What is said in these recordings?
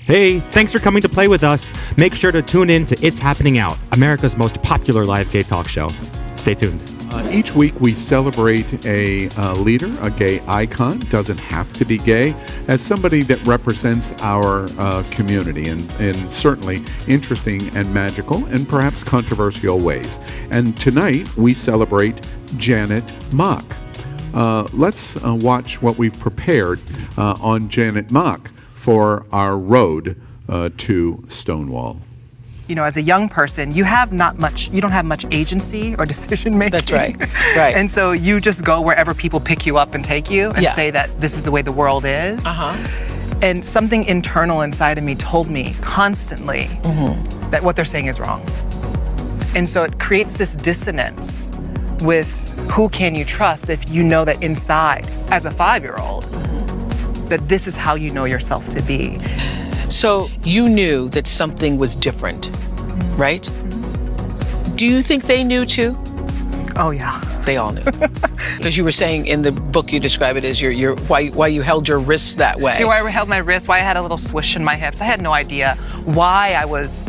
Hey, thanks for coming to play with us. Make sure to tune in to It's Happening Out, America's most popular live gay talk show. Stay tuned. Each week we celebrate a leader, a gay icon, doesn't have to be gay, as somebody that represents our community in certainly interesting and magical and perhaps controversial ways. And tonight we celebrate Janet Mock. Let's watch what we've prepared on Janet Mock for our road to Stonewall. You know, as a young person, you don't have much agency or decision making. That's right. Right. And so you just go wherever people pick you up and take you and say that this is the way the world is. And something internal inside of me told me constantly that what they're saying is wrong. And so it creates this dissonance with who can you trust if you know that inside, as a 5-year-old, that this is how you know yourself to be. So you knew that something was different, right? Do you think they knew too? Oh yeah. They all knew. Because you were saying in the book you describe it as why you held your wrists that way. Why I held my wrist, why I had a little swish in my hips. I had no idea why I was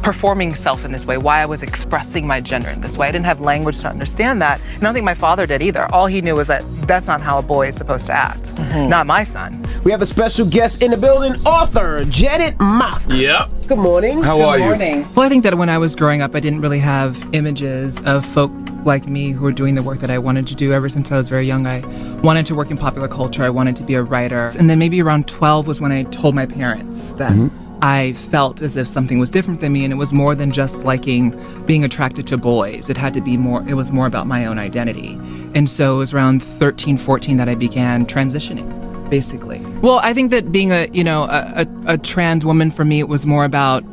performing self in this way, why I was expressing my gender in this way. I didn't have language to understand that. And I don't think my father did either. All he knew was that that's not how a boy is supposed to act. Not my son. We have a special guest in the building, author Janet Mock. Yep. Good morning. How are you? Well, I think that when I was growing up, I didn't really have images of folk like me who were doing the work that I wanted to do. Ever since I was very young, I wanted to work in popular culture. I wanted to be a writer. And then maybe around 12 was when I told my parents that I felt as if something was different than me, and it was more than just being attracted to boys. It had to be more, it was more about my own identity. And so it was around 13, 14 that I began transitioning, basically. Well, I think that being a trans woman, for me, it was more about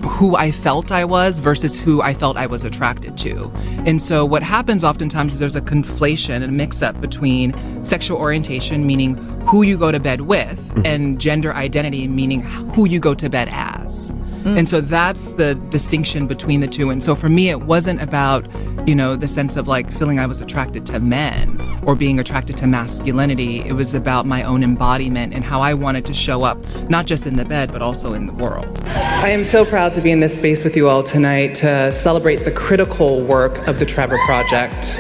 who I felt I was versus who I felt I was attracted to. And so what happens oftentimes is there's a conflation and a mix-up between sexual orientation, meaning who you go to bed with, and gender identity, meaning who you go to bed as. And so that's the distinction between the two. And so for me, it wasn't about, the sense of feeling I was attracted to men or being attracted to masculinity. It was about my own embodiment and how I wanted to show up, not just in the bed, but also in the world. I am so proud to be in this space with you all tonight to celebrate the critical work of the Trevor Project.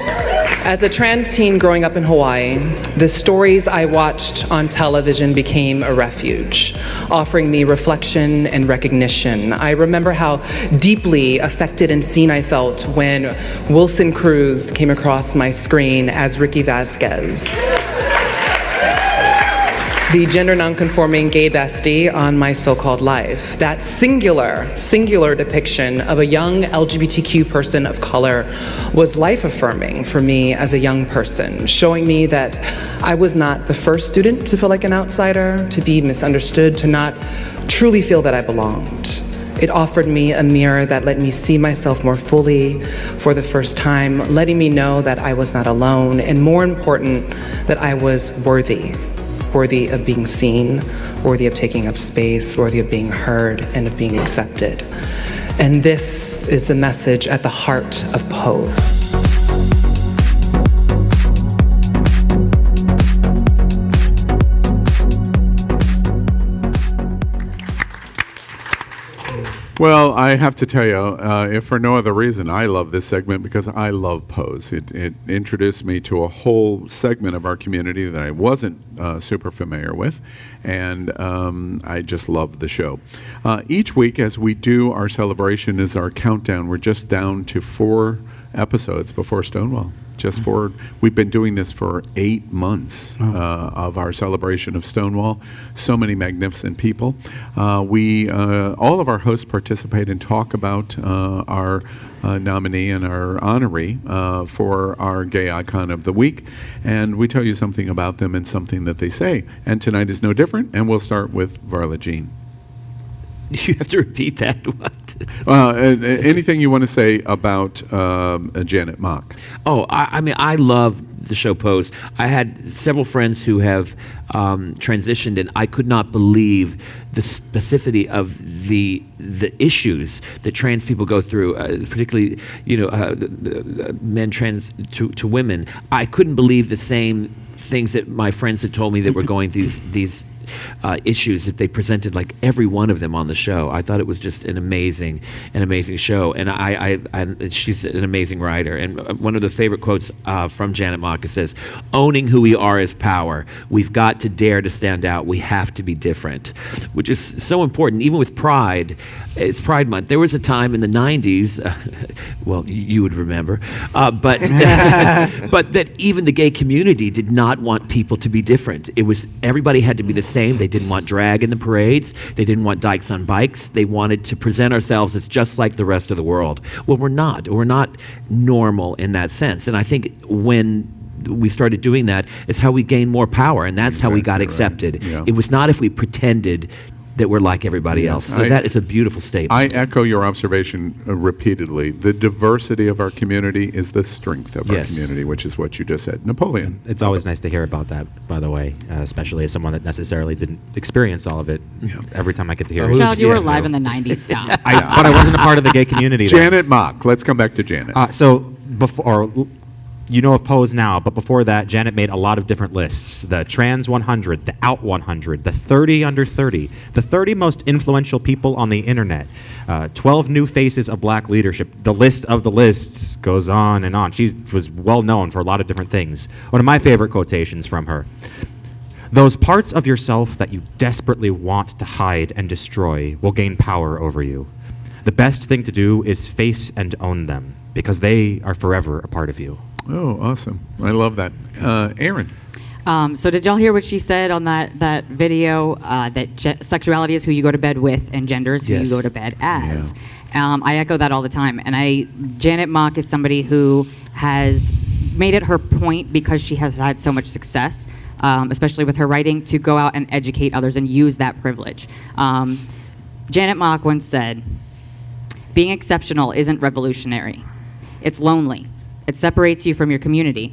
As a trans teen growing up in Hawaii, the stories I watched on television became a refuge, offering me reflection and recognition. I remember how deeply affected and seen I felt when Wilson Cruz came across my screen as Ricky Vasquez, the gender nonconforming gay bestie on My So-Called Life. That singular depiction of a young LGBTQ person of color was life-affirming for me as a young person, showing me that I was not the first student to feel like an outsider, to be misunderstood, to not truly feel that I belonged. It offered me a mirror that let me see myself more fully for the first time, letting me know that I was not alone, and more important, that I was worthy of being seen, worthy of taking up space, worthy of being heard, and of being accepted. And this is the message at the heart of Pose. Well, I have to tell you, if for no other reason, I love this segment because I love Pose. It introduced me to a whole segment of our community that I wasn't super familiar with, and I just love the show. Each week as we do our celebration is our countdown. We're just down to 4 episodes before Stonewall. We've been doing this for 8 months of our celebration of Stonewall. So many magnificent people. All of our hosts participate and talk about our nominee and our honoree for our gay icon of the week. And we tell you something about them and something that they say. And tonight is no different, and we'll start with Varla Jean. You have to repeat that. What? Anything you want to say about Janet Mock? Oh, I mean, I love the show Pose. I had several friends who have transitioned, and I could not believe the specificity of the issues that trans people go through, particularly the men trans to women. I couldn't believe the same things that my friends had told me that were going these issues that they presented, like every one of them on the show. I thought it was just an amazing show, and she's an amazing writer. And one of the favorite quotes from Janet Mock says, "Owning who we are is power. We've got to dare to stand out. We have to be different," which is so important. Even with Pride, it's Pride Month. There was a time in the 90s, well, you would remember, but but that even the gay community did not want people to be different. It was everybody had to be the same. They didn't want drag in the parades. They didn't want dykes on bikes. They wanted to present ourselves as just like the rest of the world. Well, we're not. We're not normal in that sense. And I think when we started doing that is how we gained more power, and that's how we got accepted. Yeah. It was not if we pretended that we're like everybody else. So that is a beautiful statement. I echo your observation repeatedly. The diversity of our community is the strength of our community, which is what you just said. Napoleon. It's always nice to hear about that, by the way, especially as someone that necessarily didn't experience all of it. Every time I get to hear it. Child, you were alive in the 90s. Stop. But I wasn't a part of the gay community. Janet Mock. Let's come back to Janet. So before, you know of Pose now, but before that, Janet made a lot of different lists. The Trans 100, the Out 100, the 30 Under 30, the 30 most influential people on the internet, 12 new faces of black leadership. The list of the lists goes on and on. She was well known for a lot of different things. One of my favorite quotations from her: "Those parts of yourself that you desperately want to hide and destroy will gain power over you. The best thing to do is face and own them, because they are forever a part of you." Oh, awesome. I love that. Aaron. So did y'all hear what she said on that video, that sexuality is who you go to bed with and gender is who you go to bed as? I echo that all the time. And Janet Mock is somebody who has made it her point, because she has had so much success, especially with her writing, to go out and educate others and use that privilege. Janet Mock once said, "Being exceptional isn't revolutionary. It's lonely. It separates you from your community.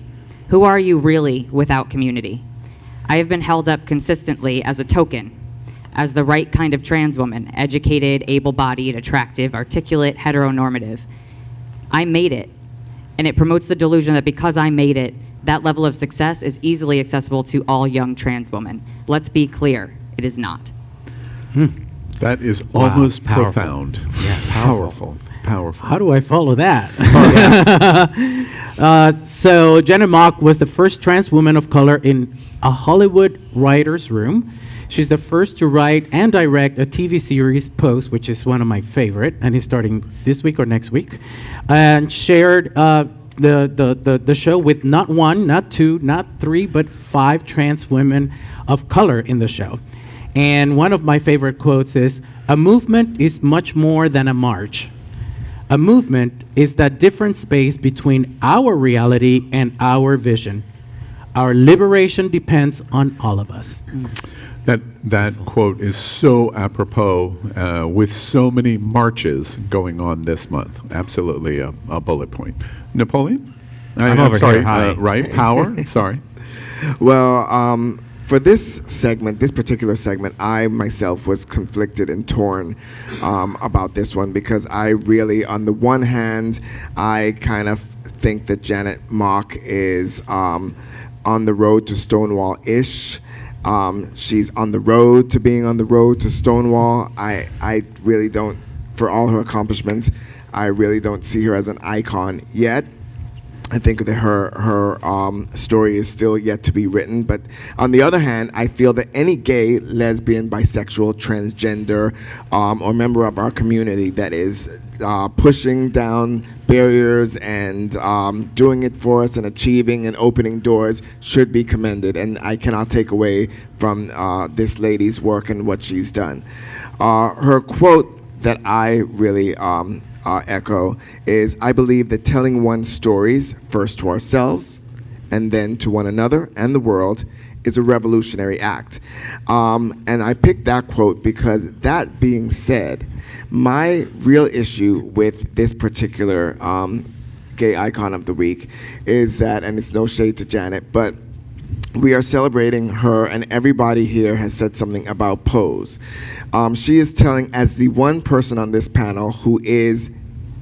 Who are you really without community? I have been held up consistently as a token, as the right kind of trans woman, educated, able-bodied, attractive, articulate, heteronormative. I made it, and it promotes the delusion that because I made it, that level of success is easily accessible to all young trans women. Let's be clear, it is not." That is almost powerful. profound. Yeah, Powerful. Powerful. How do I follow that? So Janet Mock was the first trans woman of color in a Hollywood writer's room. She's the first to write and direct a TV series, Pose, which is one of my favorite, and it's starting this week or next week, and shared the show with not one, not two, not three, but 5 trans women of color in the show. And one of my favorite quotes is, "A movement is much more than a march. A movement is that different space between our reality and our vision. Our liberation depends on all of us." That quote is so apropos with so many marches going on this month. Absolutely a bullet point. Napoleon? I'm over sorry, here. Hi. Right, Power? Sorry. Well, for this segment, this particular segment, I myself was conflicted and torn about this one, because I really, on the one hand, I kind of think that Janet Mock is on the road to Stonewall-ish. She's on the road to being on the road to Stonewall. I really don't, for all her accomplishments, I really don't see her as an icon yet. I think that her story is still yet to be written. But on the other hand, I feel that any gay, lesbian, bisexual, transgender, or member of our community that is pushing down barriers and doing it for us and achieving and opening doors should be commended. And I cannot take away from this lady's work and what she's done. Her quote that I really echo is, "I believe that telling one's stories, first to ourselves and then to one another and the world, is a revolutionary act." And I picked that quote because, that being said, my real issue with this particular gay icon of the week is that, and it's no shade to Janet, but we are celebrating her, and everybody here has said something about Pose. She is telling, as the one person on this panel who is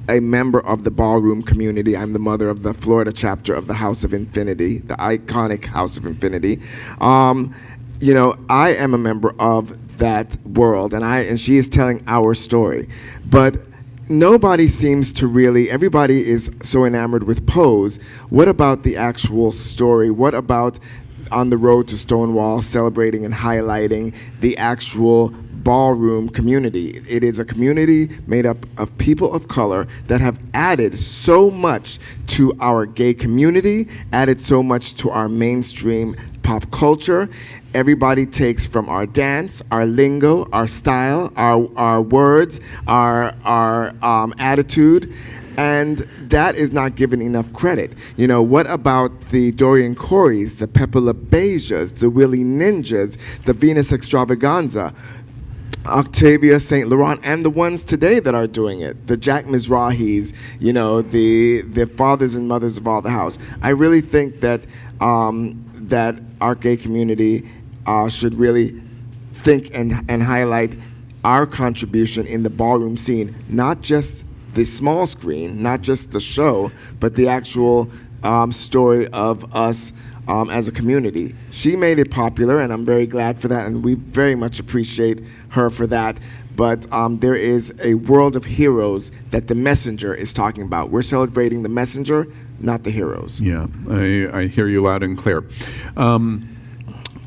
a member of the ballroom community, I'm the mother of the Florida chapter of the House of Infiniti, the iconic House of Infiniti. I am a member of that world, and she is telling our story. But nobody seems to really, everybody is so enamored with Pose. What about the actual story? What about on the road to Stonewall, celebrating and highlighting the actual ballroom community? It is a community made up of people of color that have added so much to our gay community, added so much to our mainstream pop culture. Everybody takes from our dance, our lingo, our style, our words, our attitude, and that is not given enough credit. What about the Dorian Coreys, the Pepe Le Bejas, the Willie Ninjas, the Venus Extravaganza, Octavia St. Laurent, and the ones today that are doing it, the Jack Mizrahis, the fathers and mothers of all the house. I really think that that our gay community should really think and highlight our contribution in the ballroom scene, not just the small screen, not just the show, but the actual story of us as a community. She made it popular, and I'm very glad for that, and we very much appreciate her for that. But there is a world of heroes that The Messenger is talking about. We're celebrating The Messenger, not the heroes. Yeah, I hear you loud and clear.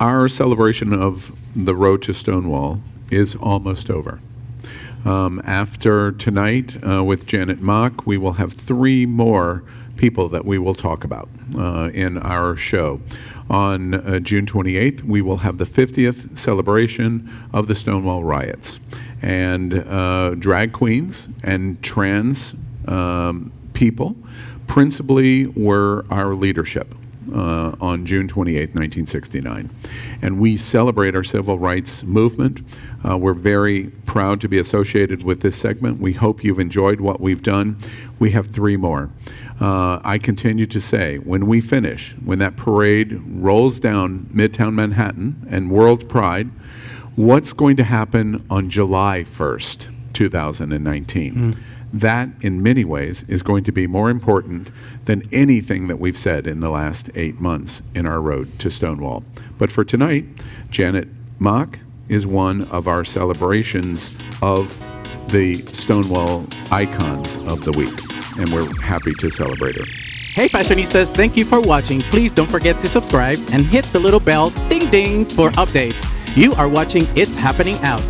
Our celebration of the road to Stonewall is almost over. After tonight with Janet Mock, we will have 3 more people that we will talk about in our show. On June 28th, we will have the 50th celebration of the Stonewall riots. And drag queens and trans people principally were our leadership on June 28th, 1969. And we celebrate our civil rights movement. We're very proud to be associated with this segment. We hope you've enjoyed what we've done. We have 3 more. I continue to say, when we finish, when that parade rolls down Midtown Manhattan and World Pride, what's going to happen on July 1st, 2019? That, in many ways, is going to be more important than anything that we've said in the last 8 months in our road to Stonewall. But for tonight, Janet Mock is one of our celebrations of the Stonewall icons of the week, and we're happy to celebrate her. Hey fashionistas, thank you for watching. Please don't forget to subscribe and hit the little bell ding ding for updates. You are watching It's Happening Out.